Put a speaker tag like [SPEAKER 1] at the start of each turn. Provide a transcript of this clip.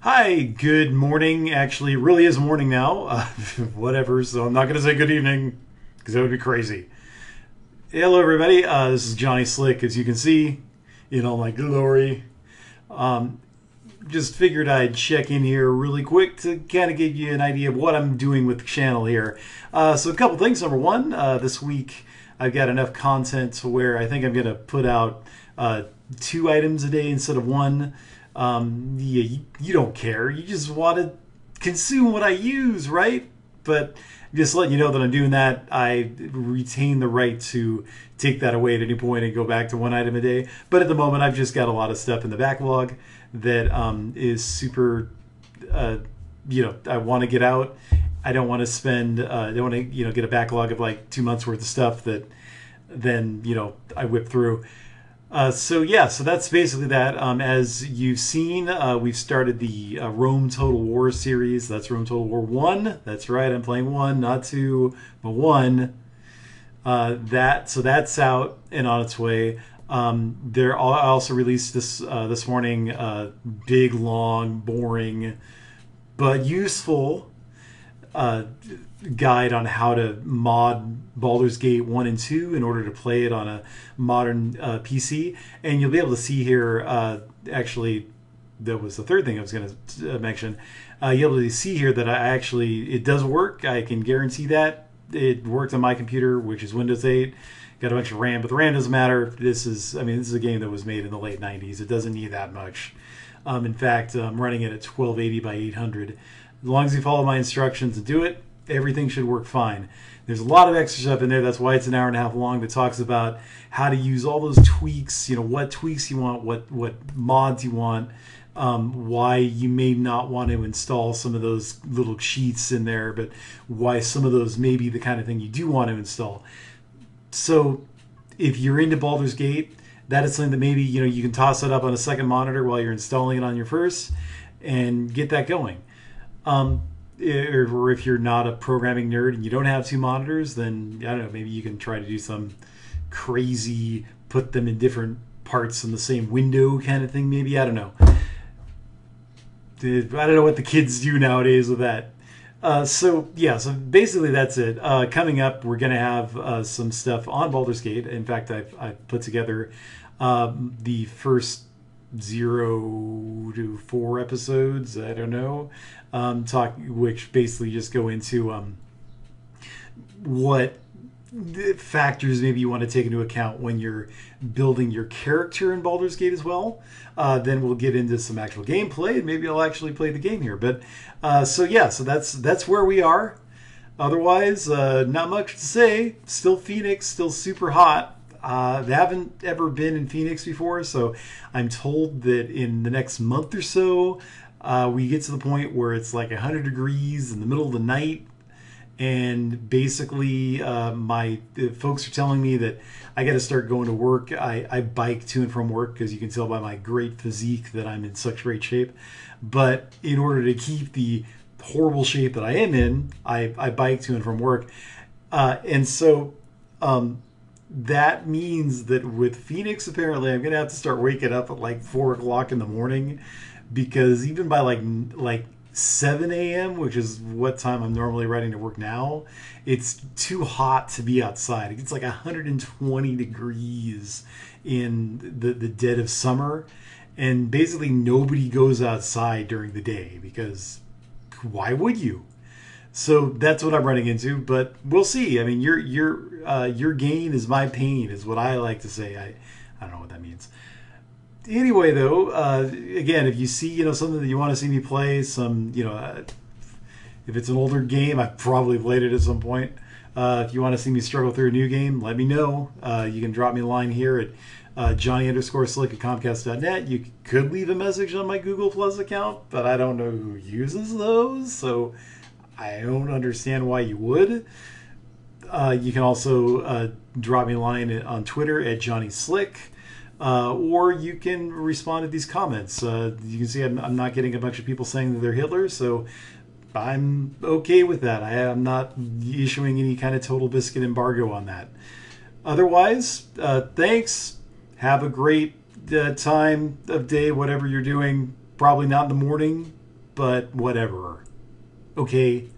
[SPEAKER 1] Hi, good morning. Actually, it really is morning now. Whatever, so I'm not going to say good evening because that would be crazy. Hello, everybody. This is Johnny Slick, as you can see in all my glory. Just figured I'd check in here really quick to kind of give you an idea of what I'm doing with the channel here. So, a couple things. Number one, this week I've got enough content to where I think I'm going to put out 2 items a day instead of one. Yeah, you don't care. You just want to consume what I use, right? But just letting you know that I'm doing that, I retain the right to take that away at any point and go back to 1 item a day. But at the moment, I've just got a lot of stuff in the backlog that is super, I want to get out. I don't want to spend, I don't want to, get a backlog of like 2 months worth of stuff that then, I whip through. So that's basically that. As you've seen, we've started the Rome Total War series. That's Rome Total War 1. That's right, I'm playing 1, not 2, but 1. So that's out and on its way. I also released this morning big, long, boring, but useful guide on how to mod Baldur's Gate 1 and 2 in order to play it on a modern PC. And you'll be able to see here, actually, that was the third thing I was going to mention. You'll be able to see here that it does work. I can guarantee that. It worked on my computer, which is Windows 8. Got a bunch of RAM, but the RAM doesn't matter. This is a game that was made in the late 90s. It doesn't need that much. In fact, I'm running it at 1280 by 800. As long as you follow my instructions and do it, everything should work fine. There's a lot of extra stuff in there. That's why it's an hour and a half long, that talks about how to use all those tweaks, what tweaks you want, what mods you want, why you may not want to install some of those little cheats in there, but why some of those may be the kind of thing you do want to install. So if you're into Baldur's Gate, that is something that maybe you can toss it up on a second monitor while you're installing it on your first and get that going. Or if you're not a programming nerd and you don't have 2 monitors, then I don't know, maybe you can try to do some crazy, put them in different parts in the same window kind of thing. Maybe, I don't know. I don't know what the kids do nowadays with that. So basically that's it. Coming up, we're going to have some stuff on Baldur's Gate. In fact, I've put together the first 0 to 4 episodes, I don't know, which basically just go into what factors maybe you want to take into account when you're building your character in Baldur's Gate as well. Then we'll get into some actual gameplay, and maybe I'll actually play the game here. But so that's where we are. Otherwise, not much to say. Still Phoenix, still super hot. They haven't ever been in Phoenix before, so I'm told that in the next month or so, we get to the point where it's like 100 degrees in the middle of the night. And basically, my folks are telling me that I got to start going to work. I bike to and from work because you can tell by my great physique that I'm in such great shape. But in order to keep the horrible shape that I am in, I bike to and from work. That means that with Phoenix, apparently, I'm going to have to start waking up at like 4 o'clock in the morning, because even by like 7 a.m., which is what time I'm normally riding to work now, it's too hot to be outside. It gets like 120 degrees in the dead of summer, and basically nobody goes outside during the day because why would you? So that's what I'm running into, but we'll see. I mean, your gain is my pain, is what I like to say. I don't know what that means. Anyway, though, again, if you see something that you want to see me play, some if it's an older game, I've probably played it at some point. If you want to see me struggle through a new game, let me know. You can drop me a line here at Johnny_Slick at Comcast.net. You could leave a message on my Google Plus account, but I don't know who uses those, so I don't understand why you would. You can also drop me a line on Twitter at Johnny Slick, or you can respond to these comments. You can see I'm not getting a bunch of people saying that they're Hitler, so I'm okay with that. I am not issuing any kind of total biscuit embargo on that. Otherwise, thanks. Have a great time of day, whatever you're doing. Probably not in the morning, but whatever. Okay?